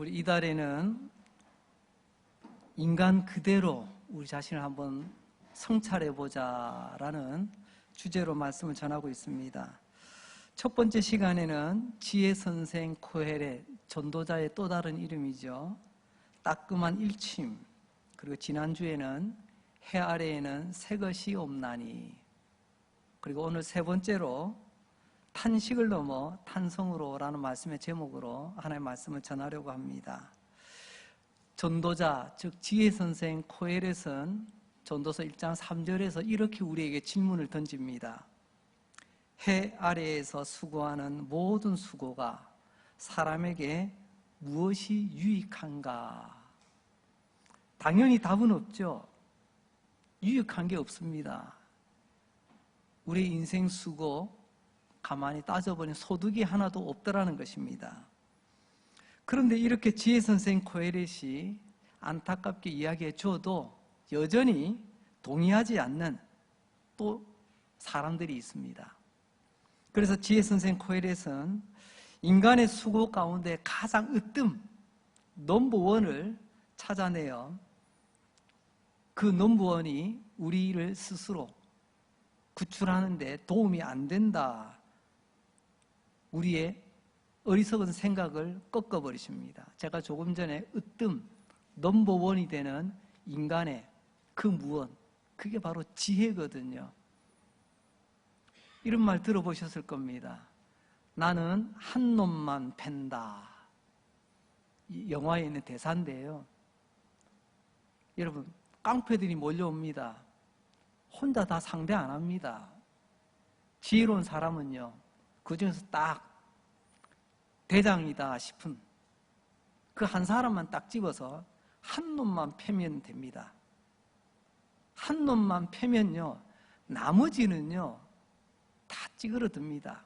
우리 이달에는 인간 그대로 우리 자신을 한번 성찰해보자라는 주제로 말씀을 전하고 있습니다. 첫 번째 시간에는 지혜선생 코헬렛, 전도자의 또 다른 이름이죠. 따끔한 일침, 그리고 지난주에는 해 아래에는 새 것이 없나니, 그리고 오늘 세 번째로 탄식을 넘어 탄성으로 라는 말씀의 제목으로 하나님의 말씀을 전하려고 합니다. 전도자, 즉 지혜선생 코헬렛은 전도서 1장 3절에서 이렇게 우리에게 질문을 던집니다. 해 아래에서 수고하는 모든 수고가 사람에게 무엇이 유익한가? 당연히 답은 없죠. 유익한 게 없습니다. 우리 인생 수고 가만히 따져보니 소득이 하나도 없더라는 것입니다. 그런데 이렇게 지혜선생 코헬렛이 안타깝게 이야기해 줘도 여전히 동의하지 않는 또 사람들이 있습니다. 그래서 지혜선생 코헬렛은 인간의 수고 가운데 가장 으뜸, 넘버원을 찾아내어 그 넘버원이 우리를 스스로 구출하는 데 도움이 안 된다. 우리의 어리석은 생각을 꺾어버리십니다. 제가 조금 전에 으뜸, 넘버원이 되는 인간의 그 무언, 그게 바로 지혜거든요. 이런 말 들어보셨을 겁니다. 나는 한 놈만 팬다. 이 영화에 있는 대사인데요. 여러분, 깡패들이 몰려옵니다. 혼자 다 상대 안 합니다. 지혜로운 사람은요, 그 중에서 딱 대장이다 싶은 그 한 사람만 딱 집어서 한 놈만 패면 됩니다. 한 놈만 패면요, 나머지는요 다 찌그러듭니다.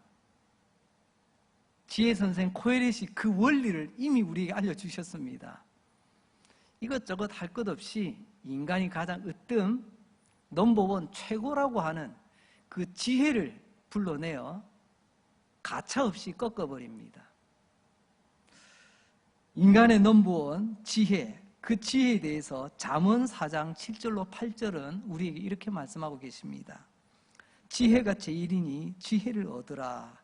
지혜선생 코헬렛이 그 원리를 이미 우리에게 알려주셨습니다. 이것저것 할 것 없이 인간이 가장 으뜸 넘버원 최고라고 하는 그 지혜를 불러내어 가차없이 꺾어버립니다. 인간의 넘버원 지혜, 그 지혜에 대해서 잠언 4장 7절로 8절은 우리에게 이렇게 말씀하고 계십니다. 지혜가 제일이니 지혜를 얻으라.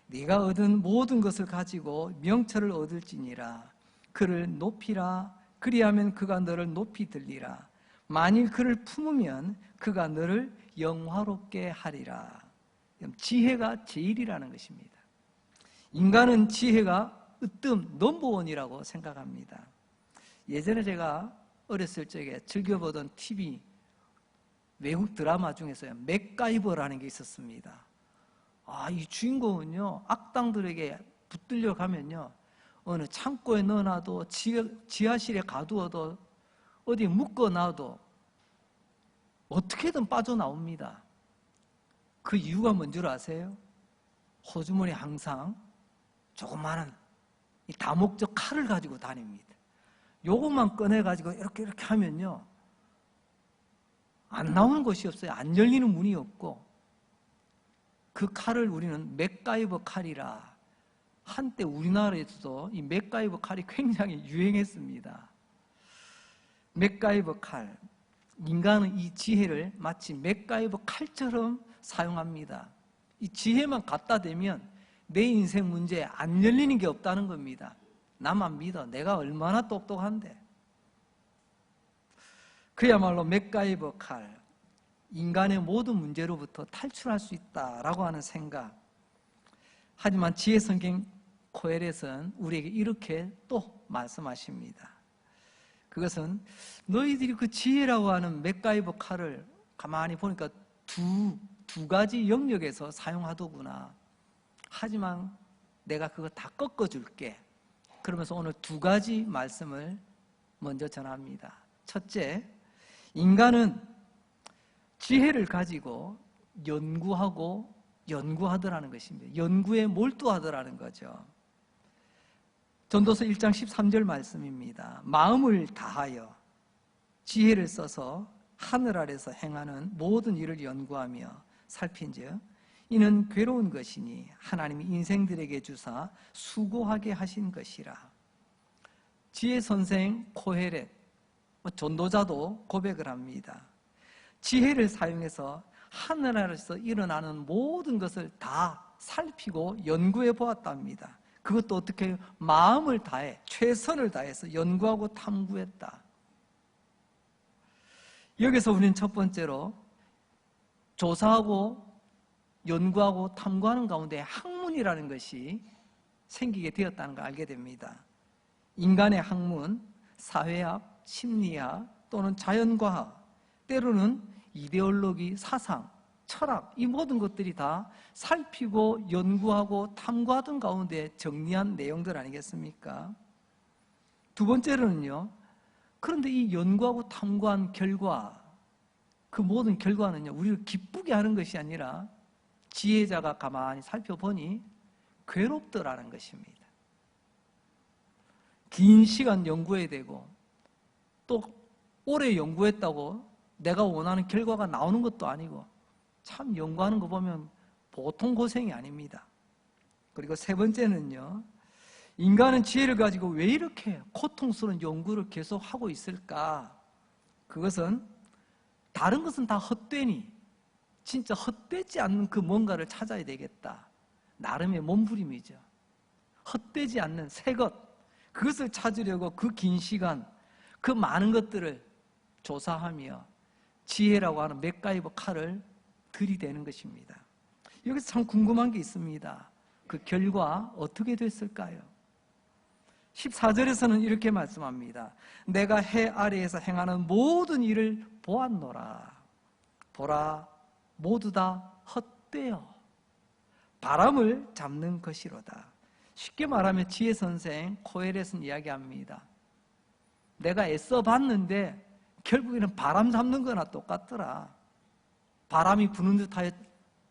네가 얻은 모든 것을 가지고 명철을 얻을지니라. 그를 높이라. 그리하면 그가 너를 높이 들리라. 만일 그를 품으면 그가 너를 영화롭게 하리라. 지혜가 제일이라는 것입니다. 인간은 지혜가 으뜸 넘버원이라고 생각합니다. 예전에 제가 어렸을 적에 즐겨보던 TV 외국 드라마 중에서요, 맥가이버라는 게 있었습니다. 이 주인공은요, 악당들에게 붙들려 가면요, 어느 창고에 넣어놔도 지하실에 가두어도 어디 묶어놔도 어떻게든 빠져나옵니다. 그 이유가 뭔 줄 아세요? 호주머니에 항상 조그마한 이 다목적 칼을 가지고 다닙니다. 요것만 꺼내가지고 이렇게 하면요, 안 나오는 곳이 없어요. 안 열리는 문이 없고, 그 칼을 우리는 맥가이버 칼이라, 한때 우리나라에서도 이 맥가이버 칼이 굉장히 유행했습니다. 맥가이버 칼, 인간은 이 지혜를 마치 맥가이버 칼처럼 사용합니다. 이 지혜만 갖다 대면 내 인생 문제에 안 열리는 게 없다는 겁니다. 나만 믿어. 내가 얼마나 똑똑한데. 그야말로 맥가이버 칼, 인간의 모든 문제로부터 탈출할 수 있다라고 하는 생각. 하지만 지혜선생 코헬렛은 우리에게 이렇게 또 말씀하십니다. 그것은 너희들이 그 지혜라고 하는 맥가이버 칼을 가만히 보니까 두 가지 영역에서 사용하더구나. 하지만 내가 그거 다 꺾어줄게. 그러면서 오늘 두 가지 말씀을 먼저 전합니다. 첫째, 인간은 지혜를 가지고 연구하더라는 것입니다. 연구에 몰두하더라는 거죠. 전도서 1장 13절 말씀입니다. 마음을 다하여 지혜를 써서 하늘 아래서 행하는 모든 일을 연구하며 살핀즉 이는 괴로운 것이니 하나님이 인생들에게 주사 수고하게 하신 것이라. 지혜 선생 코헤렛, 전도자도 고백을 합니다. 지혜를 사용해서 하늘나라에서 일어나는 모든 것을 다 살피고 연구해 보았답니다. 그것도 어떻게 마음을 다해 최선을 다해서 연구하고 탐구했다. 여기서 우리는 첫 번째로 조사하고 연구하고 탐구하는 가운데 학문이라는 것이 생기게 되었다는 걸 알게 됩니다. 인간의 학문, 사회학, 심리학 또는 자연과학, 때로는 이데올로기, 사상, 철학, 이 모든 것들이 다 살피고 연구하고 탐구하던 가운데 정리한 내용들 아니겠습니까? 두 번째로는요, 그런데 이 연구하고 탐구한 결과, 그 모든 결과는요, 우리를 기쁘게 하는 것이 아니라 지혜자가 가만히 살펴보니 괴롭더라는 것입니다. 긴 시간 연구해야 되고 또 오래 연구했다고 내가 원하는 결과가 나오는 것도 아니고 참 연구하는 거 보면 보통 고생이 아닙니다. 그리고 세 번째는요, 인간은 지혜를 가지고 왜 이렇게 고통스러운 연구를 계속 하고 있을까? 그것은 다른 것은 다 헛되니 진짜 헛되지 않는 그 뭔가를 찾아야 되겠다. 나름의 몸부림이죠. 헛되지 않는 새 것, 그것을 찾으려고 그 긴 시간, 그 많은 것들을 조사하며 지혜라고 하는 맥가이버 칼을 들이대는 것입니다. 여기서 참 궁금한 게 있습니다. 그 결과 어떻게 됐을까요? 14절에서는 이렇게 말씀합니다. 내가 해 아래에서 행하는 모든 일을 보았노라. 보라, 모두 다 헛되어 바람을 잡는 것이로다. 쉽게 말하면 지혜 선생 코헬렛은 이야기합니다. 내가 애써 봤는데 결국에는 바람 잡는 거나 똑같더라. 바람이 부는 듯하여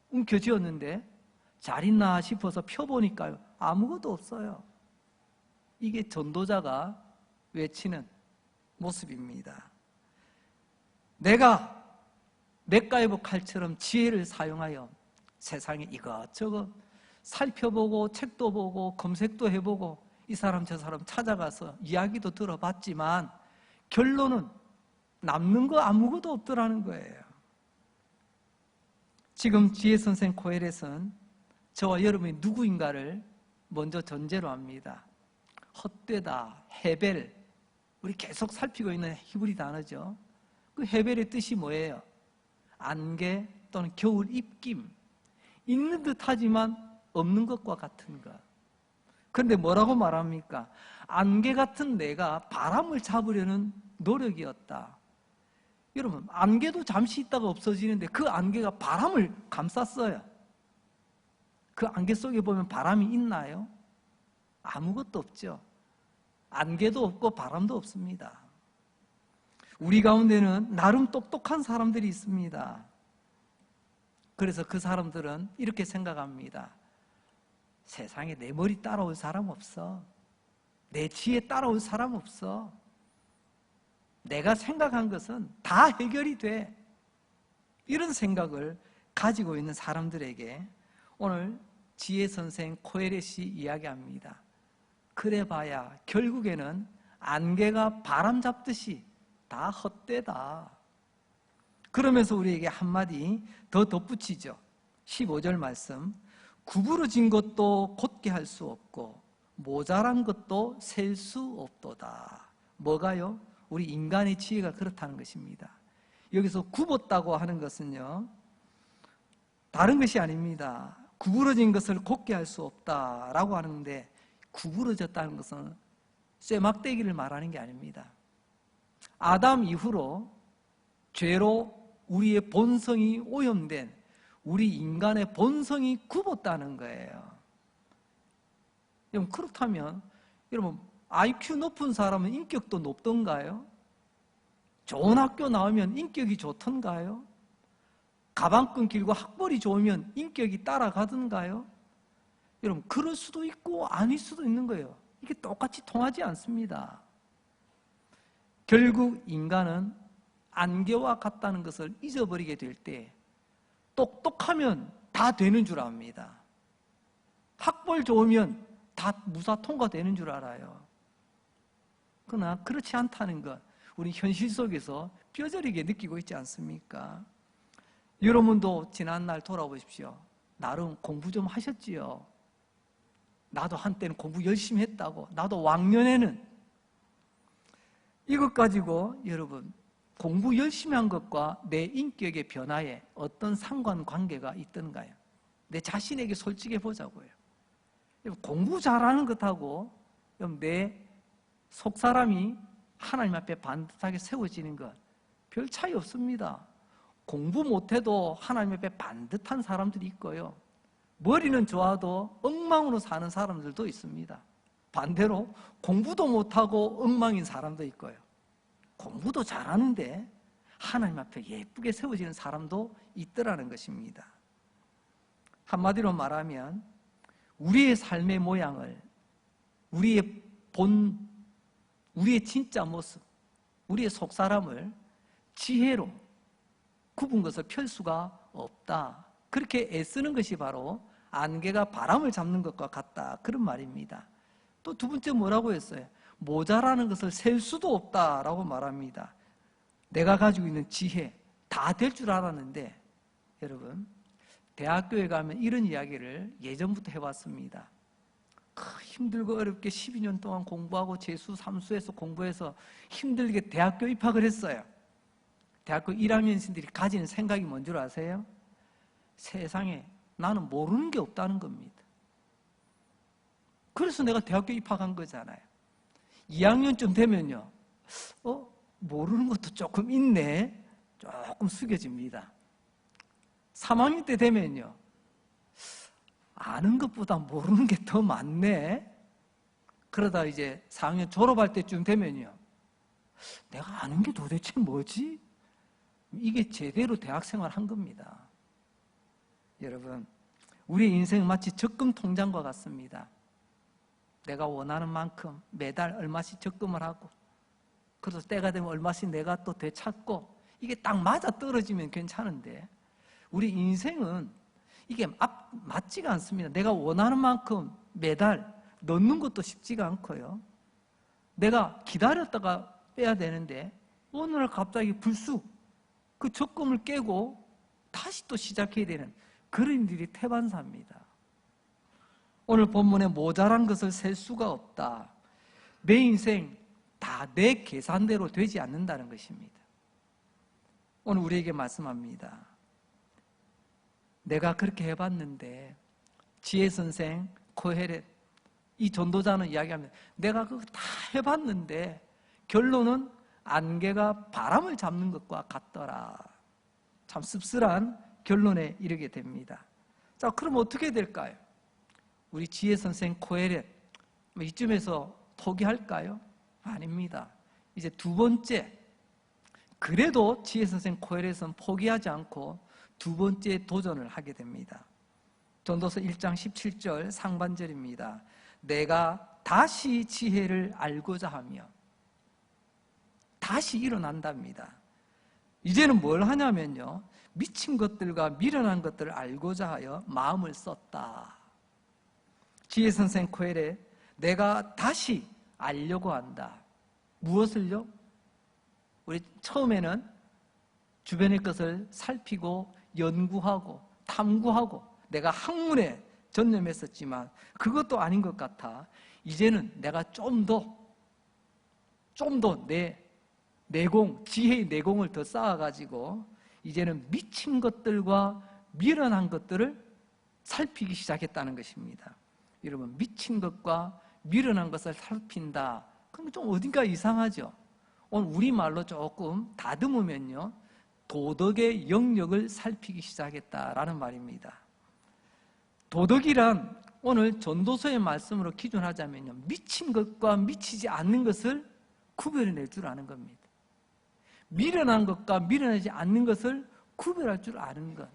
움켜쥐었는데 잘 있나 싶어서 펴보니까요, 아무것도 없어요. 이게 전도자가 외치는 모습입니다. 내가 맥가이버 칼처럼 지혜를 사용하여 세상에 이것저것 살펴보고 책도 보고 검색도 해보고 이 사람 저 사람 찾아가서 이야기도 들어봤지만 결론은 남는 거 아무것도 없더라는 거예요. 지금 지혜 선생 코헬렛은 저와 여러분이 누구인가를 먼저 전제로 합니다. 헛되다, 헤벨, 우리 계속 살피고 있는 히브리 단어죠. 그 헤벨의 뜻이 뭐예요? 안개 또는 겨울 입김, 있는 듯하지만 없는 것과 같은 것. 그런데 뭐라고 말합니까? 안개 같은 내가 바람을 잡으려는 노력이었다. 여러분, 안개도 잠시 있다가 없어지는데 그 안개가 바람을 감쌌어요. 그 안개 속에 보면 바람이 있나요? 아무것도 없죠. 안개도 없고 바람도 없습니다. 우리 가운데는 나름 똑똑한 사람들이 있습니다. 그래서 그 사람들은 이렇게 생각합니다. 세상에 내 머리 따라올 사람 없어. 내 지혜 따라올 사람 없어. 내가 생각한 것은 다 해결이 돼. 이런 생각을 가지고 있는 사람들에게 오늘 지혜 선생 코헬렛이 이야기합니다. 그래봐야 결국에는 안개가 바람 잡듯이 다 헛되다. 그러면서 우리에게 한마디 더 덧붙이죠. 15절 말씀. 구부러진 것도 곧게 할 수 없고 모자란 것도 셀 수 없도다. 뭐가요? 우리 인간의 지혜가 그렇다는 것입니다. 여기서 굽었다고 하는 것은요, 다른 것이 아닙니다. 구부러진 것을 곧게 할 수 없다라고 하는데, 구부러졌다는 것은 쇠막대기를 말하는 게 아닙니다. 아담 이후로 죄로 우리의 본성이 오염된 우리 인간의 본성이 굽었다는 거예요. 여러분, 그렇다면 여러분, IQ 높은 사람은 인격도 높던가요? 좋은 학교 나오면 인격이 좋던가요? 가방끈 길고 학벌이 좋으면 인격이 따라가던가요? 여러분, 그럴 수도 있고 아닐 수도 있는 거예요. 이게 똑같이 통하지 않습니다. 결국 인간은 안개와 같다는 것을 잊어버리게 될 때 똑똑하면 다 되는 줄 압니다. 학벌 좋으면 다 무사 통과되는 줄 알아요. 그러나 그렇지 않다는 것, 우리 현실 속에서 뼈저리게 느끼고 있지 않습니까? 여러분도 지난날 돌아보십시오. 나름 공부 좀 하셨지요? 나도 한때는 공부 열심히 했다고. 나도 왕년에는. 이것 가지고 여러분, 공부 열심히 한 것과 내 인격의 변화에 어떤 상관관계가 있던가요? 내 자신에게 솔직해 보자고요. 공부 잘하는 것하고 내 속사람이 하나님 앞에 반듯하게 세워지는 것 별 차이 없습니다. 공부 못해도 하나님 앞에 반듯한 사람들이 있고요. 머리는 좋아도 엉망으로 사는 사람들도 있습니다. 반대로 공부도 못하고 엉망인 사람도 있고요. 공부도 잘하는데 하나님 앞에 예쁘게 세워지는 사람도 있더라는 것입니다. 한마디로 말하면 우리의 삶의 모양을, 우리의 진짜 모습, 우리의 속사람을 지혜로 굽은 것을 펼 수가 없다. 그렇게 애쓰는 것이 바로 안개가 바람을 잡는 것과 같다. 그런 말입니다. 또 두 번째 뭐라고 했어요? 모자라는 것을 셀 수도 없다라고 말합니다. 내가 가지고 있는 지혜 다 될 줄 알았는데, 여러분 대학교에 가면 이런 이야기를 예전부터 해왔습니다. 힘들고 어렵게 12년 동안 공부하고 재수, 삼수해서 공부해서 힘들게 대학교 입학을 했어요. 대학교 1학년생들이 가지는 생각이 뭔 줄 아세요? 세상에 나는 모르는 게 없다는 겁니다. 그래서 내가 대학교 입학한 거잖아요. 2학년쯤 되면요, 모르는 것도 조금 있네, 조금 숙여집니다. 3학년 때 되면요, 아는 것보다 모르는 게 더 많네. 그러다 이제 4학년 졸업할 때쯤 되면요, 내가 아는 게 도대체 뭐지? 이게 제대로 대학생활 한 겁니다. 여러분, 우리 인생은 마치 적금 통장과 같습니다. 내가 원하는 만큼 매달 얼마씩 적금을 하고, 그래서 때가 되면 얼마씩 내가 또 되찾고, 이게 딱 맞아 떨어지면 괜찮은데, 우리 인생은 이게 맞지가 않습니다. 내가 원하는 만큼 매달 넣는 것도 쉽지가 않고요. 내가 기다렸다가 빼야 되는데 어느 날 갑자기 불쑥 그 적금을 깨고 다시 또 시작해야 되는 그런 일이 태반사입니다. 오늘 본문에 모자란 것을 셀 수가 없다. 내 인생 다 내 계산대로 되지 않는다는 것입니다. 오늘 우리에게 말씀합니다. 내가 그렇게 해봤는데, 지혜선생, 코헤렛, 이 전도자는 이야기합니다. 내가 그거 다 해봤는데 결론은 안개가 바람을 잡는 것과 같더라. 참 씁쓸한 결론에 이르게 됩니다. 자, 그럼 어떻게 될까요? 우리 지혜선생, 코헤렛, 이쯤에서 포기할까요? 아닙니다. 이제 두 번째, 그래도 지혜선생, 코헤렛은 포기하지 않고 두 번째 도전을 하게 됩니다. 전도서 1장 17절 상반절입니다. 내가 다시 지혜를 알고자 하며, 다시 일어난답니다. 이제는 뭘 하냐면요, 미친 것들과 미련한 것들을 알고자 하여 마음을 썼다. 지혜선생 코헬에 내가 다시 알려고 한다. 무엇을요? 우리 처음에는 주변의 것을 살피고 연구하고 탐구하고 내가 학문에 전념했었지만 그것도 아닌 것 같아. 이제는 내가 좀 더 내 내공, 지혜의 내공을 더 쌓아가지고 이제는 미친 것들과 미련한 것들을 살피기 시작했다는 것입니다. 여러분, 미친 것과 미련한 것을 살핀다. 그럼 좀 어딘가 이상하죠? 오늘 우리말로 조금 다듬으면요, 도덕의 영역을 살피기 시작했다라는 말입니다. 도덕이란 오늘 전도서의 말씀으로 기준하자면요, 미친 것과 미치지 않는 것을 구별해낼 줄 아는 겁니다. 미련한 것과 미련하지 않는 것을 구별할 줄 아는 것,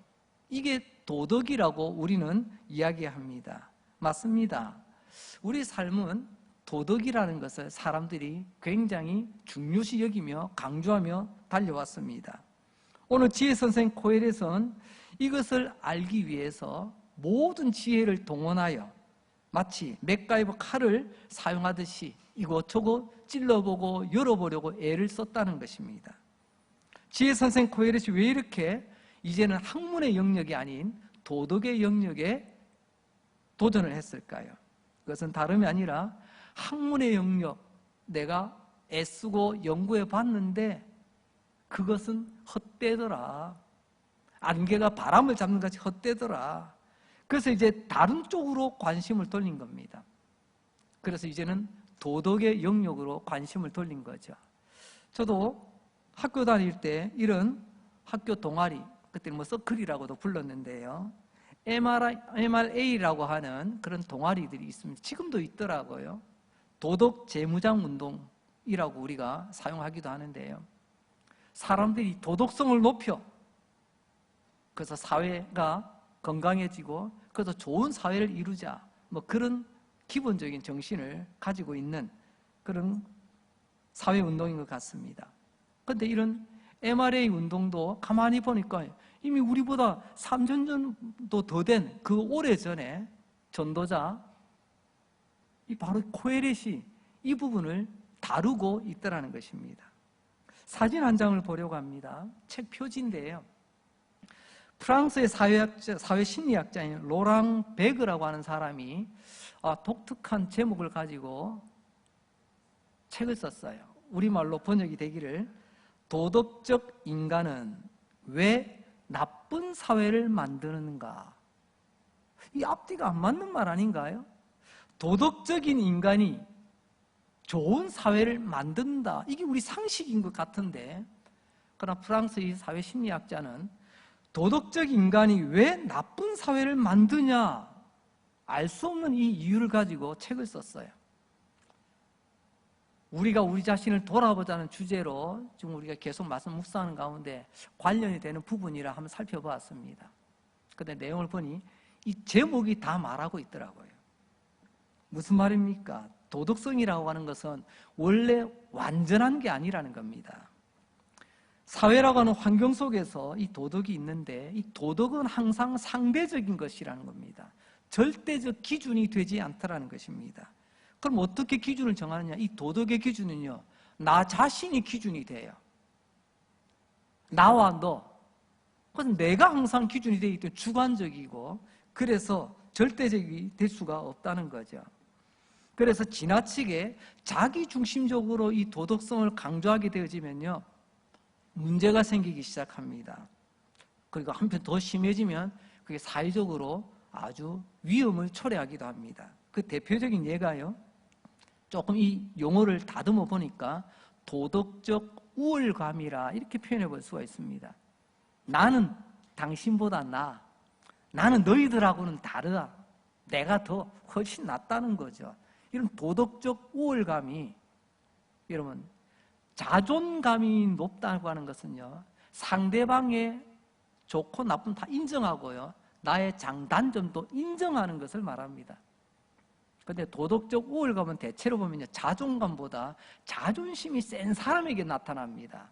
이게 도덕이라고 우리는 이야기합니다. 맞습니다. 우리 삶은 도덕이라는 것을 사람들이 굉장히 중요시 여기며 강조하며 달려왔습니다. 오늘 지혜선생 코엘에서는 이것을 알기 위해서 모든 지혜를 동원하여 마치 맥가이버 칼을 사용하듯이 이곳저곳 찔러보고 열어보려고 애를 썼다는 것입니다. 지혜선생 코엘렛이 왜 이렇게 이제는 학문의 영역이 아닌 도덕의 영역에 도전을 했을까요? 그것은 다름이 아니라 학문의 영역, 내가 애쓰고 연구해 봤는데 그것은 헛되더라. 안개가 바람을 잡는 같이 헛되더라. 그래서 이제 다른 쪽으로 관심을 돌린 겁니다. 그래서 이제는 도덕의 영역으로 관심을 돌린 거죠. 저도 학교 다닐 때 이런 학교 동아리, 그때 뭐 서클이라고도 불렀는데요. MRA라고 하는 그런 동아리들이 있습니다. 지금도 있더라고요. 도덕 재무장 운동이라고 우리가 사용하기도 하는데요. 사람들이 도덕성을 높여, 그래서 사회가 건강해지고 그래서 좋은 사회를 이루자, 뭐 그런 기본적인 정신을 가지고 있는 그런 사회운동인 것 같습니다. 그런데 이런 MRA 운동도 가만히 보니까 이미 우리보다 3년 전도 더 된 그 오래전에 전도자 바로 코엘렛이 이 부분을 다루고 있다는 것입니다. 사진 한 장을 보려고 합니다. 책 표지인데요. 프랑스의 사회심리학자인 로랑 베그라고 하는 사람이 독특한 제목을 가지고 책을 썼어요. 우리말로 번역이 되기를 도덕적 인간은 왜 나쁜 사회를 만드는가? 이 앞뒤가 안 맞는 말 아닌가요? 도덕적인 인간이 좋은 사회를 만든다. 이게 우리 상식인 것 같은데, 그러나 프랑스의 사회심리학자는 도덕적 인간이 왜 나쁜 사회를 만드냐, 알 수 없는 이 이유를 가지고 책을 썼어요. 우리가 우리 자신을 돌아보자는 주제로 지금 우리가 계속 말씀 묵상하는 가운데 관련이 되는 부분이라 한번 살펴보았습니다. 그런데 내용을 보니 이 제목이 다 말하고 있더라고요. 무슨 말입니까? 도덕성이라고 하는 것은 원래 완전한 게 아니라는 겁니다. 사회라고 하는 환경 속에서 이 도덕이 있는데 이 도덕은 항상 상대적인 것이라는 겁니다. 절대적 기준이 되지 않다라는 것입니다. 그럼 어떻게 기준을 정하느냐? 이 도덕의 기준은요, 나 자신이 기준이 돼요. 나와 너. 그래서 내가 항상 기준이 되기 때문에 주관적이고, 그래서 절대적이 될 수가 없다는 거죠. 그래서 지나치게 자기중심적으로 이 도덕성을 강조하게 되어지면요, 문제가 생기기 시작합니다. 그리고 한편 더 심해지면 그게 사회적으로 아주 위험을 초래하기도 합니다. 그 대표적인 예가요, 조금 이 용어를 다듬어 보니까 도덕적 우월감이라 이렇게 표현해 볼 수가 있습니다. 나는 당신보다 나는 너희들하고는 다르다. 내가 더 훨씬 낫다는 거죠. 이런 도덕적 우월감이, 여러분, 자존감이 높다고 하는 것은요, 상대방의 좋고 나쁨 다 인정하고요, 나의 장단점도 인정하는 것을 말합니다. 그런데 도덕적 우월감은 대체로 보면요, 자존감보다 자존심이 센 사람에게 나타납니다.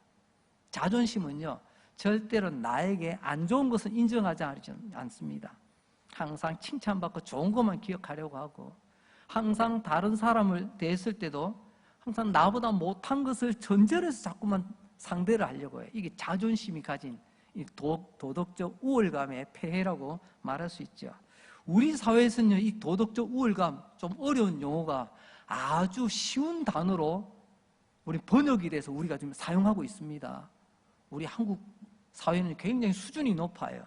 자존심은요, 절대로 나에게 안 좋은 것은 인정하지 않습니다. 항상 칭찬받고 좋은 것만 기억하려고 하고, 항상 다른 사람을 대했을 때도 항상 나보다 못한 것을 전제해서 자꾸만 상대를 하려고 해요. 이게 자존심이 가진 이 도덕적 우월감의 폐해라고 말할 수 있죠. 우리 사회에서는요, 이 도덕적 우월감, 좀 어려운 용어가 아주 쉬운 단어로 우리 번역이 돼서 우리가 지금 사용하고 있습니다. 우리 한국 사회는 굉장히 수준이 높아요.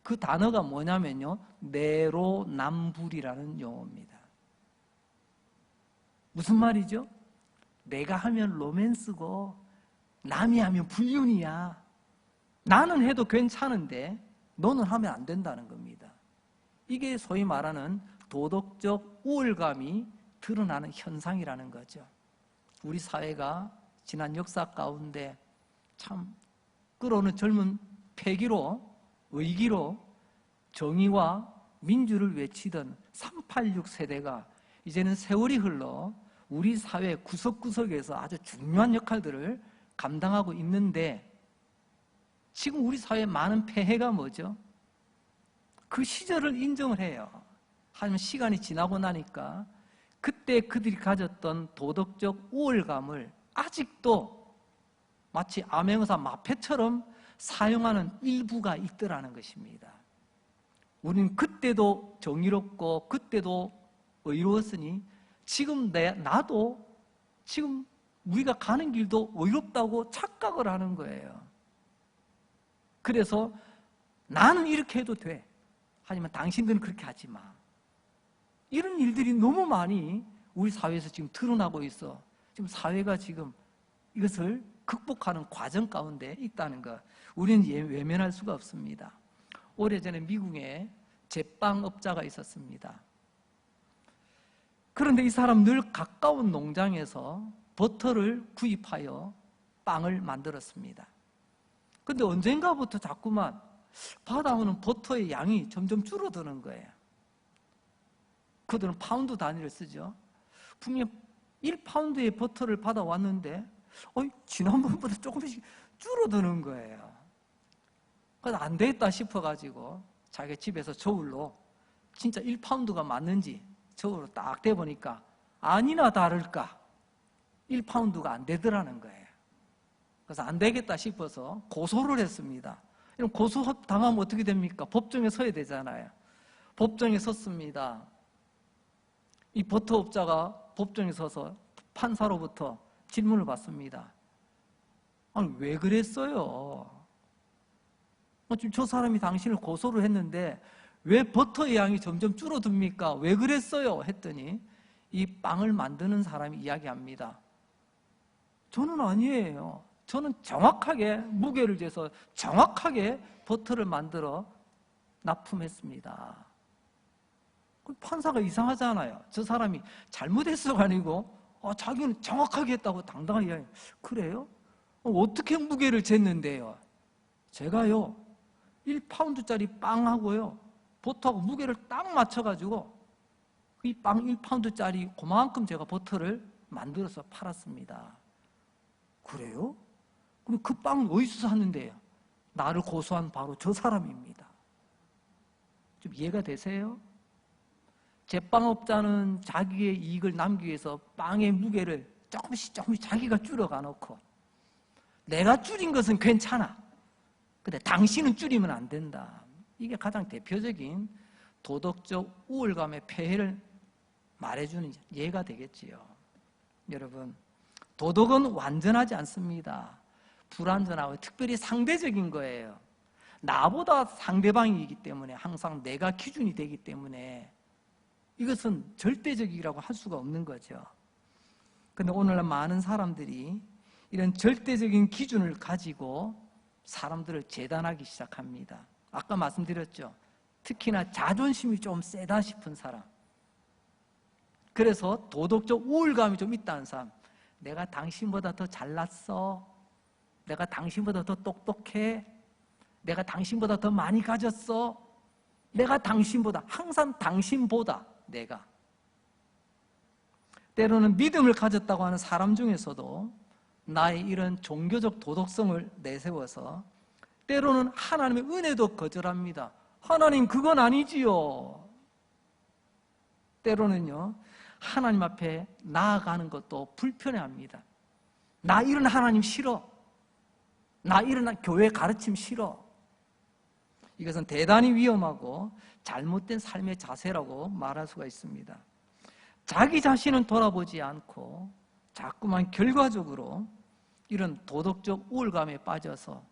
그 단어가 뭐냐면요, 내로남불이라는 용어입니다. 무슨 말이죠? 내가 하면 로맨스고 남이 하면 불륜이야. 나는 해도 괜찮은데 너는 하면 안 된다는 겁니다. 이게 소위 말하는 도덕적 우월감이 드러나는 현상이라는 거죠. 우리 사회가 지난 역사 가운데 참 끌어오는 젊은 패기로, 의기로 정의와 민주를 외치던 386 세대가 이제는 세월이 흘러 우리 사회 구석구석에서 아주 중요한 역할들을 감당하고 있는데, 지금 우리 사회의 많은 폐해가 뭐죠? 그 시절을 인정을 해요. 하지만 시간이 지나고 나니까 그때 그들이 가졌던 도덕적 우월감을 아직도 마치 암행어사 마패처럼 사용하는 일부가 있더라는 것입니다. 우리는 그때도 정의롭고 그때도 의로웠으니 지금 나도 지금 우리가 가는 길도 의롭다고 착각을 하는 거예요. 그래서 나는 이렇게 해도 돼. 하지만 당신들은 그렇게 하지 마. 이런 일들이 너무 많이 우리 사회에서 지금 드러나고 있어. 지금 사회가 지금 이것을 극복하는 과정 가운데 있다는 것, 우리는 외면할 수가 없습니다. 오래전에 미국에 제빵업자가 있었습니다. 그런데 이 사람 늘 가까운 농장에서 버터를 구입하여 빵을 만들었습니다. 그런데 언젠가부터 자꾸만 받아오는 버터의 양이 점점 줄어드는 거예요. 그들은 파운드 단위를 쓰죠. 분명 1파운드의 버터를 받아왔는데 지난번보다 조금씩 줄어드는 거예요. 그래서 안 되겠다 싶어가지고 자기 집에서 저울로 진짜 1파운드가 맞는지 저울로 딱 대보니까 아니나 다를까 1파운드가 안 되더라는 거예요. 그래서 안 되겠다 싶어서 고소를 했습니다. 이런 고소당하면 어떻게 됩니까? 법정에 서야 되잖아요. 법정에 섰습니다. 이 버터업자가 법정에 서서 판사로부터 질문을 받습니다. 아니, 왜 그랬어요? 지금 저 사람이 당신을 고소를 했는데 왜 버터의 양이 점점 줄어듭니까? 왜 그랬어요? 했더니 이 빵을 만드는 사람이 이야기합니다. 저는 아니에요. 저는 정확하게 무게를 재서 정확하게 버터를 만들어 납품했습니다. 판사가 이상하잖아요. 저 사람이 잘못했어가 아니고 자기는 정확하게 했다고 당당하게 이야기해요. 그래요? 어떻게 무게를 쟀는데요? 제가요 1파운드짜리 빵하고요 버터하고 무게를 딱 맞춰가지고 이 빵 1파운드짜리 그만큼 제가 버터를 만들어서 팔았습니다. 그래요? 그럼 그 빵은 어디서 샀는데요? 나를 고소한 바로 저 사람입니다. 좀 이해가 되세요? 제빵업자는 자기의 이익을 남기기 위해서 빵의 무게를 조금씩 자기가 줄여가 놓고 내가 줄인 것은 괜찮아. 근데 당신은 줄이면 안 된다. 이게 가장 대표적인 도덕적 우월감의 폐해를 말해주는 예가 되겠지요. 여러분, 도덕은 완전하지 않습니다. 불완전하고 특별히 상대적인 거예요. 나보다 상대방이기 때문에 항상 내가 기준이 되기 때문에 이것은 절대적이라고 할 수가 없는 거죠. 그런데 오늘날 많은 사람들이 이런 절대적인 기준을 가지고 사람들을 재단하기 시작합니다. 아까 말씀드렸죠. 특히나 자존심이 좀 세다 싶은 사람. 그래서 도덕적 우월감이 좀 있다는 사람. 내가 당신보다 더 잘났어. 내가 당신보다 더 똑똑해. 내가 당신보다 더 많이 가졌어. 내가 당신보다, 항상 당신보다 내가. 때로는 믿음을 가졌다고 하는 사람 중에서도 나의 이런 종교적 도덕성을 내세워서 때로는 하나님의 은혜도 거절합니다. 하나님, 그건 아니지요. 때로는요, 하나님 앞에 나아가는 것도 불편해합니다. 나 이런 하나님 싫어. 나 이런 교회 가르침 싫어. 이것은 대단히 위험하고 잘못된 삶의 자세라고 말할 수가 있습니다. 자기 자신은 돌아보지 않고 자꾸만 결과적으로 이런 도덕적 우월감에 빠져서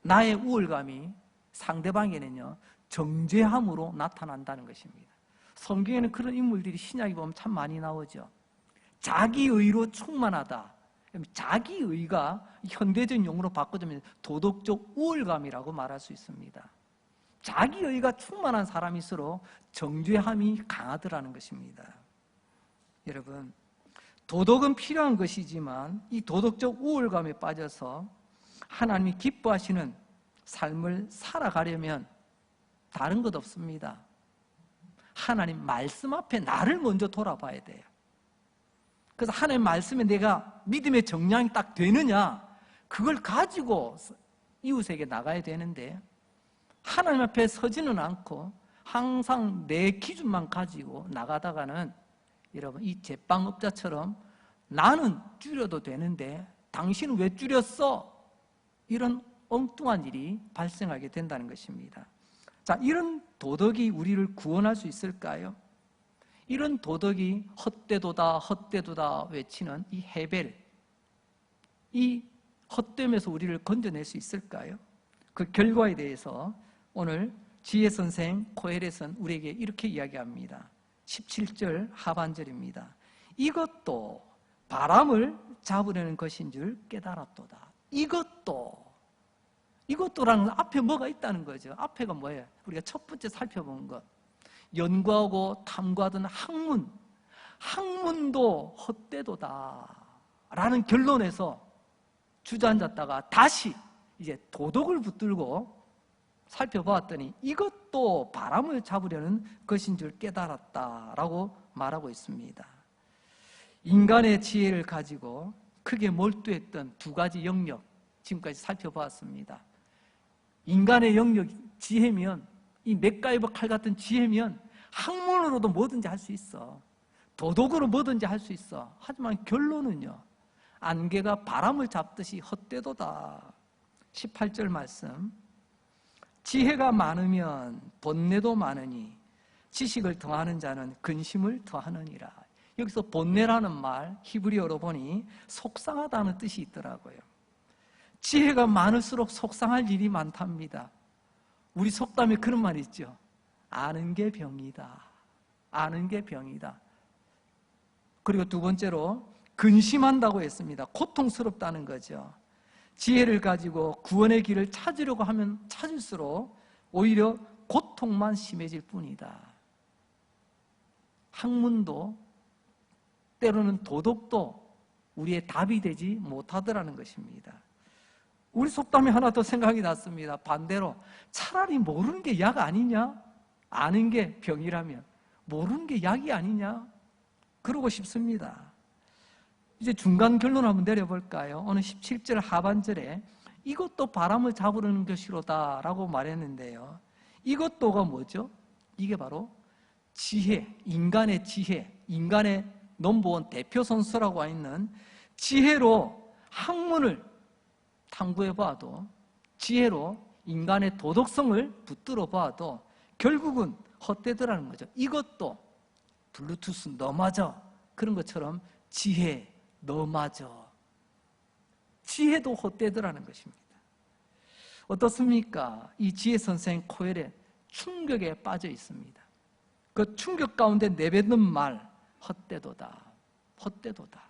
나의 우월감이 상대방에는요 정죄함으로 나타난다는 것입니다. 성경에는 그런 인물들이 신약에 보면 참 많이 나오죠. 자기의로 충만하다. 자기의가 현대적인 용어로 바꿔주면 도덕적 우월감이라고 말할 수 있습니다. 자기의가 충만한 사람일수록 정죄함이 강하더라는 것입니다. 여러분, 도덕은 필요한 것이지만 이 도덕적 우월감에 빠져서 하나님이 기뻐하시는 삶을 살아가려면 다른 것 없습니다. 하나님 말씀 앞에 나를 먼저 돌아봐야 돼요. 그래서 하나님 말씀에 내가 믿음의 정량이 딱 되느냐, 그걸 가지고 이웃에게 나가야 되는데 하나님 앞에 서지는 않고 항상 내 기준만 가지고 나가다가는 여러분 이 제빵업자처럼 나는 줄여도 되는데 당신은 왜 줄였어? 이런 엉뚱한 일이 발생하게 된다는 것입니다. 자, 이런 도덕이 우리를 구원할 수 있을까요? 이런 도덕이 헛되도다 헛되도다 외치는 이 헤벨, 이 헛됨에서 우리를 건져낼 수 있을까요? 그 결과에 대해서 오늘 지혜선생 코헬렛은 우리에게 이렇게 이야기합니다. 17절 하반절입니다. 이것도 바람을 잡으려는 것인 줄 깨달았도다. 이것도라는 건 앞에 뭐가 있다는 거죠. 앞에가 뭐예요? 우리가 첫 번째 살펴본 것. 연구하고 탐구하던 학문도 헛되도다 라는 결론에서 주저앉았다가 다시 이제 도덕을 붙들고 살펴보았더니 이것도 바람을 잡으려는 것인 줄 깨달았다라고 말하고 있습니다. 인간의 지혜를 가지고 크게 몰두했던 두 가지 영역 지금까지 살펴보았습니다. 인간의 영역 지혜면 이 맥가이버 칼 같은 지혜면 학문으로도 뭐든지 할 수 있어. 도덕으로 뭐든지 할 수 있어. 하지만 결론은요, 안개가 바람을 잡듯이 헛되도다. 18절 말씀, 지혜가 많으면 번뇌도 많으니 지식을 더하는 자는 근심을 더하느니라. 여기서 번뇌라는 말 히브리어로 보니 속상하다는 뜻이 있더라고요. 지혜가 많을수록 속상할 일이 많답니다. 우리 속담에 그런 말이 있죠. 아는 게 병이다. 아는 게 병이다. 그리고 두 번째로 근심한다고 했습니다. 고통스럽다는 거죠. 지혜를 가지고 구원의 길을 찾으려고 하면 찾을수록 오히려 고통만 심해질 뿐이다. 학문도 때로는 도덕도 우리의 답이 되지 못하더라는 것입니다. 우리 속담이 하나 더 생각이 났습니다. 반대로 차라리 모르는 게 약 아니냐? 아는 게 병이라면 모르는 게 약이 아니냐? 그러고 싶습니다. 이제 중간 결론 한번 내려볼까요? 오늘 17절 하반절에 이것도 바람을 잡으려는 것이로다 라고 말했는데요. 이것도가 뭐죠? 이게 바로 지혜, 인간의 지혜, 인간의 넘버원 대표 선수라고 있는 지혜로 학문을 탐구해 봐도, 지혜로 인간의 도덕성을 붙들어 봐도 결국은 헛되더라는 거죠. 이것도 블루투스 너 맞아 그런 것처럼 지혜 너 맞아, 지혜도 헛되더라는 것입니다. 어떻습니까? 이 지혜 선생 코엘의 충격에 빠져 있습니다. 그 충격 가운데 내뱉는 말 헛되도다, 헛되도다.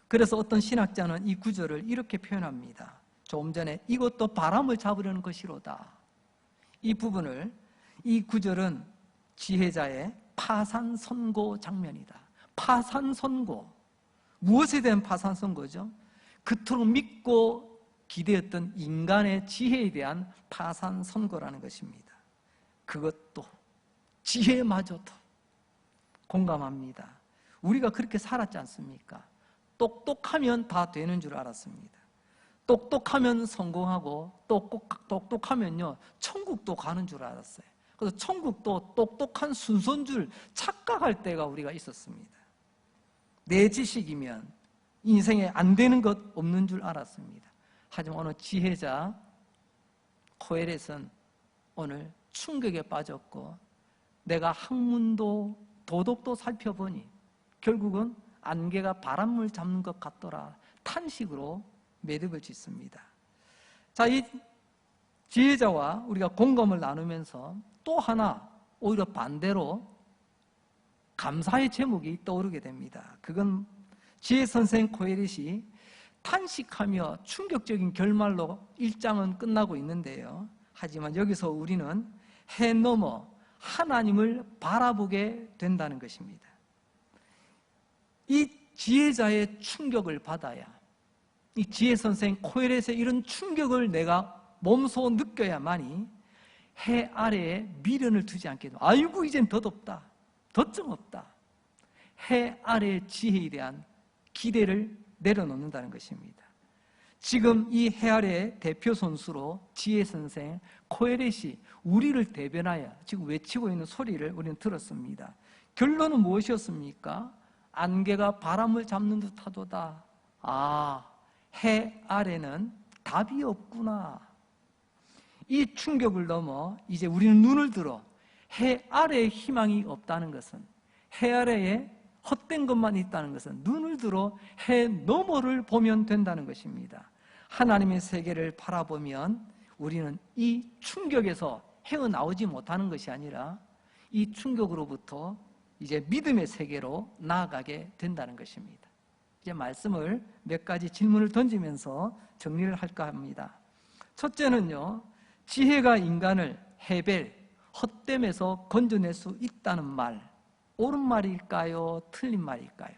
그래서 어떤 신학자는 이 구절을 이렇게 표현합니다. 조금 전에 이것도 바람을 잡으려는 것이로다. 이 부분을, 이 구절은 지혜자의 파산선고 장면이다. 파산선고. 무엇에 대한 파산선고죠? 그토록 믿고 기대했던 인간의 지혜에 대한 파산선고라는 것입니다. 그것도, 지혜마저도 공감합니다. 우리가 그렇게 살았지 않습니까? 똑똑하면 다 되는 줄 알았습니다. 똑똑하면 성공하고 똑똑하면요 천국도 가는 줄 알았어요. 그래서 천국도 똑똑한 순서인 줄 착각할 때가 우리가 있었습니다. 내 지식이면 인생에 안 되는 것 없는 줄 알았습니다. 하지만 오늘 지혜자 코엘렛은 오늘 충격에 빠졌고 내가 학문도 도덕도 살펴보니 결국은 안개가 바람을 잡는 것 같더라 탄식으로 매듭을 짓습니다. 자, 이 지혜자와 우리가 공감을 나누면서 또 하나 오히려 반대로 감사의 제목이 떠오르게 됩니다. 그건 지혜 선생 코엘렛이 탄식하며 충격적인 결말로 1장은 끝나고 있는데요. 하지만 여기서 우리는 해 넘어 하나님을 바라보게 된다는 것입니다. 이 지혜자의 충격을 받아야, 이 지혜 선생 코엘렛의 이런 충격을 내가 몸소 느껴야만이 해 아래에 미련을 두지 않게 됩니다. 아이고 이젠 덧없다, 덧정 없다. 해 아래의 지혜에 대한 기대를 내려놓는다는 것입니다. 지금 이 해 아래 대표 선수로 지혜 선생 코헤렛이 우리를 대변하여 지금 외치고 있는 소리를 우리는 들었습니다. 결론은 무엇이었습니까? 안개가 바람을 잡는 듯하도다. 해 아래는 답이 없구나. 이 충격을 넘어 이제 우리는 눈을 들어 해 아래에 희망이 없다는 것은, 해 아래에 헛된 것만 있다는 것은 눈을 들어 해 너머를 보면 된다는 것입니다. 하나님의 세계를 바라보면 우리는 이 충격에서 헤어나오지 못하는 것이 아니라 이 충격으로부터 이제 믿음의 세계로 나아가게 된다는 것입니다. 이제 말씀을 몇 가지 질문을 던지면서 정리를 할까 합니다. 첫째는요, 지혜가 인간을 헤벨, 헛됨에서 건져낼 수 있다는 말, 옳은 말일까요? 틀린 말일까요?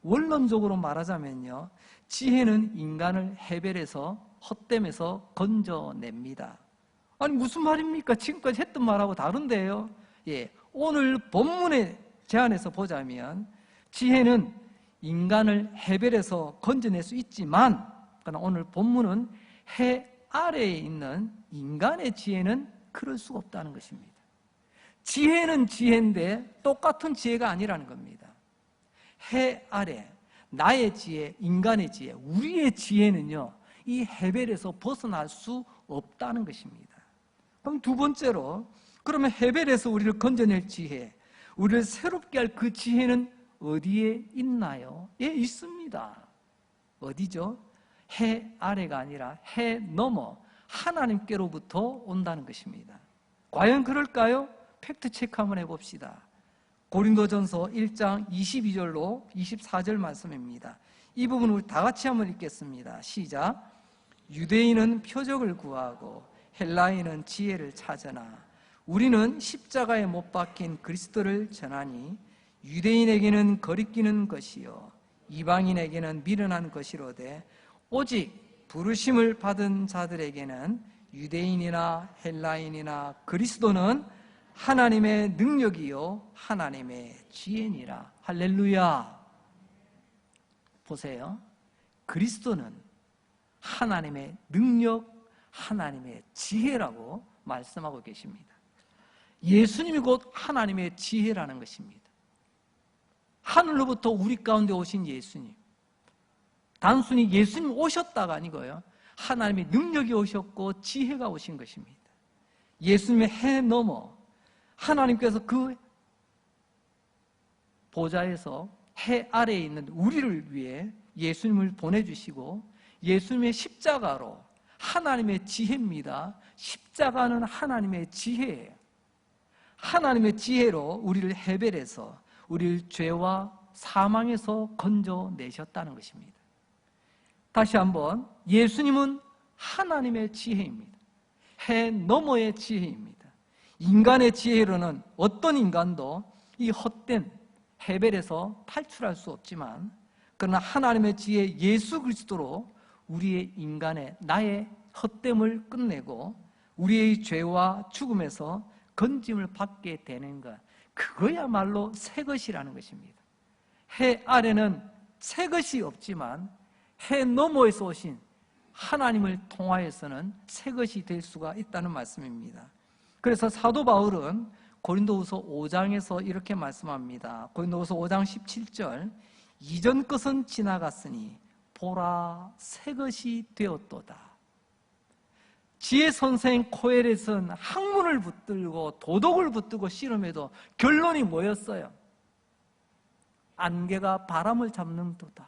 원론적으로 말하자면요, 지혜는 인간을 헤벨에서, 헛됨에서 건져냅니다. 아니 무슨 말입니까? 지금까지 했던 말하고 다른데요. 오늘 본문의 제안에서 보자면 지혜는 인간을 헤벨에서 건져낼 수 있지만, 그러나 오늘 본문은 해 아래에 있는 인간의 지혜는 그럴 수가 없다는 것입니다. 지혜는 지혜인데 똑같은 지혜가 아니라는 겁니다. 해 아래 나의 지혜, 인간의 지혜, 우리의 지혜는요, 이 헤벨에서 벗어날 수 없다는 것입니다. 그럼 두 번째로, 그러면 헤벨에서 우리를 건져낼 지혜, 우리를 새롭게 할 그 지혜는 어디에 있나요? 있습니다. 어디죠? 해 아래가 아니라 해 너머 하나님께로부터 온다는 것입니다. 과연 그럴까요? 팩트 체크 한번 해봅시다. 고린도전서 1장 22절로 24절 말씀입니다. 이 부분 우리 다 같이 한번 읽겠습니다. 시작. 유대인은 표적을 구하고 헬라인은 지혜를 찾으나 우리는 십자가에 못 박힌 그리스도를 전하니 유대인에게는 거리끼는 것이요 이방인에게는 미련한 것이로되 오직 부르심을 받은 자들에게는 유대인이나 헬라인이나 그리스도는 하나님의 능력이요 하나님의 지혜니라. 할렐루야. 보세요. 그리스도는 하나님의 능력, 하나님의 지혜라고 말씀하고 계십니다. 예수님이 곧 하나님의 지혜라는 것입니다. 하늘로부터 우리 가운데 오신 예수님, 단순히 예수님 오셨다가 아니고요, 하나님의 능력이 오셨고 지혜가 오신 것입니다. 예수님의 해 넘어 하나님께서 그 보좌에서 해 아래에 있는 우리를 위해 예수님을 보내주시고 예수님의 십자가로, 하나님의 지혜입니다. 십자가는 하나님의 지혜예요. 하나님의 지혜로 우리를 헤벨에서, 우리를 죄와 사망에서 건져내셨다는 것입니다. 다시 한번, 예수님은 하나님의 지혜입니다. 해 너머의 지혜입니다. 인간의 지혜로는 어떤 인간도 이 헛된 헤벨에서 탈출할 수 없지만, 그러나 하나님의 지혜 예수 그리스도로 우리의 인간의, 나의 헛됨을 끝내고 우리의 죄와 죽음에서 건짐을 받게 되는 것, 그거야말로 새 것이라는 것입니다. 해 아래는 새 것이 없지만 해 너머에서 오신 하나님을 통하여서는 새 것이 될 수가 있다는 말씀입니다. 그래서 사도 바울은 고린도후서 5장에서 이렇게 말씀합니다. 고린도후서 5장 17절, 이전 것은 지나갔으니 보라 새 것이 되었도다. 지혜 선생 코헤렛은 학문을 붙들고 도덕을 붙들고 씨름해도 결론이 뭐였어요? 안개가 바람을 잡는도다.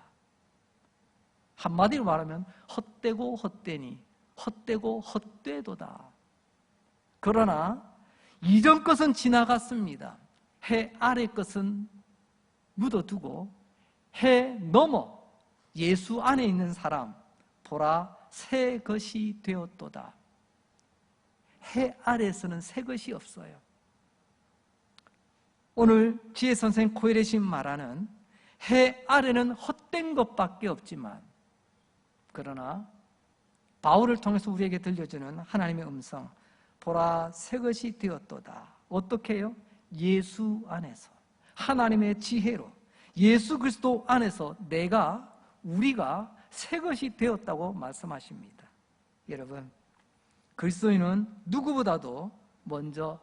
한마디로 말하면 헛되고 헛되니 헛되고 헛되도다. 그러나 이전 것은 지나갔습니다. 해 아래 것은 묻어두고 해 넘어 예수 안에 있는 사람, 보라 새 것이 되었도다. 해 아래에서는 새 것이 없어요. 오늘 지혜 선생 코헤렛이 말하는 해 아래는 헛된 것밖에 없지만, 그러나 바울을 통해서 우리에게 들려주는 하나님의 음성, 보라 새 것이 되었도다. 어떻게 해요? 예수 안에서, 하나님의 지혜로, 예수 그리스도 안에서 우리가 새 것이 되었다고 말씀하십니다. 여러분, 그리스도인은 누구보다도 먼저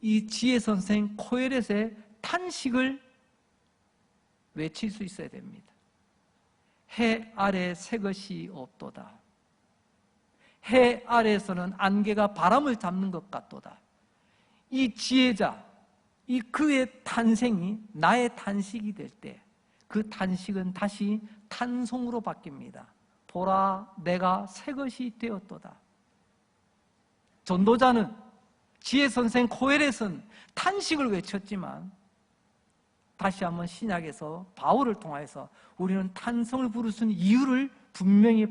이 지혜 선생 코헤렛의 탄식을 외칠 수 있어야 됩니다. 해 아래 새 것이 없도다. 해 아래에서는 안개가 바람을 잡는 것 같도다. 이 지혜자, 이 그의 탄생이 나의 탄식이 될 때 그 탄식은 다시 탄송으로 바뀝니다. 보라, 내가 새 것이 되었도다. 전도자는, 지혜 선생 코헤렛은 탄식을 외쳤지만 다시 한번 신약에서 바울을 통해서 우리는 탄성을 부를 수 있는 이유를 분명히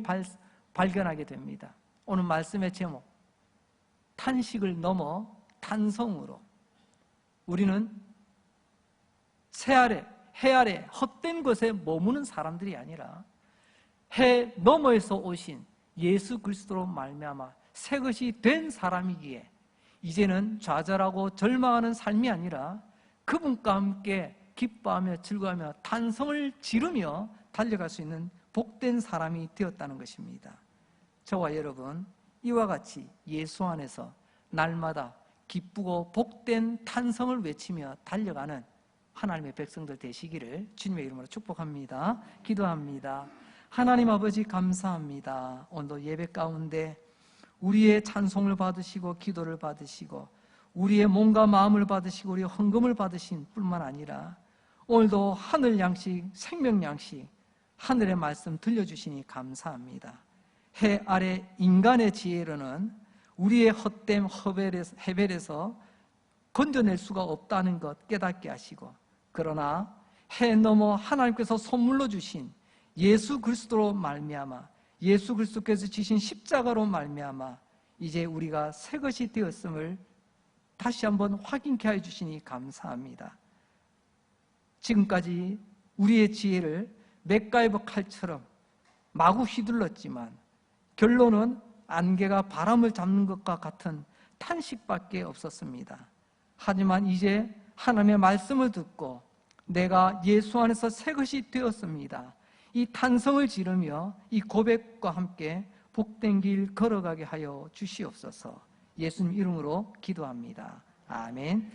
발견하게 됩니다. 오늘 말씀의 제목, 탄식을 넘어 탄성으로. 우리는 해 아래 헛된 것에 머무는 사람들이 아니라 해 너머에서 오신 예수 그리스도로 말미암아 새 것이 된 사람이기에 이제는 좌절하고 절망하는 삶이 아니라 그분과 함께 기뻐하며 즐거워하며 탄성을 지르며 달려갈 수 있는 복된 사람이 되었다는 것입니다. 저와 여러분, 이와 같이 예수 안에서 날마다 기쁘고 복된 탄성을 외치며 달려가는 하나님의 백성들 되시기를 주님의 이름으로 축복합니다. 기도합니다. 하나님 아버지, 감사합니다. 오늘도 예배 가운데 우리의 찬송을 받으시고 기도를 받으시고 우리의 몸과 마음을 받으시고 우리의 헌금을 받으신 뿐만 아니라 오늘도 하늘 양식, 생명 양식, 하늘의 말씀 들려주시니 감사합니다. 해 아래 인간의 지혜로는 우리의 헛됨 헤벨에서 건져낼 수가 없다는 것 깨닫게 하시고, 그러나 해 넘어 하나님께서 선물로 주신 예수 그리스도로 말미암아, 예수 그리스도께서 지신 십자가로 말미암아 이제 우리가 새 것이 되었음을 다시 한번 확인케 해 주시니 감사합니다. 지금까지 우리의 지혜를 맥가이버 칼처럼 마구 휘둘렀지만 결론은 안개가 바람을 잡는 것과 같은 탄식밖에 없었습니다. 하지만 이제 하나님의 말씀을 듣고 내가 예수 안에서 새 것이 되었습니다, 이 탄성을 지르며 이 고백과 함께 복된 길 걸어가게 하여 주시옵소서. 예수님 이름으로 기도합니다. 아멘.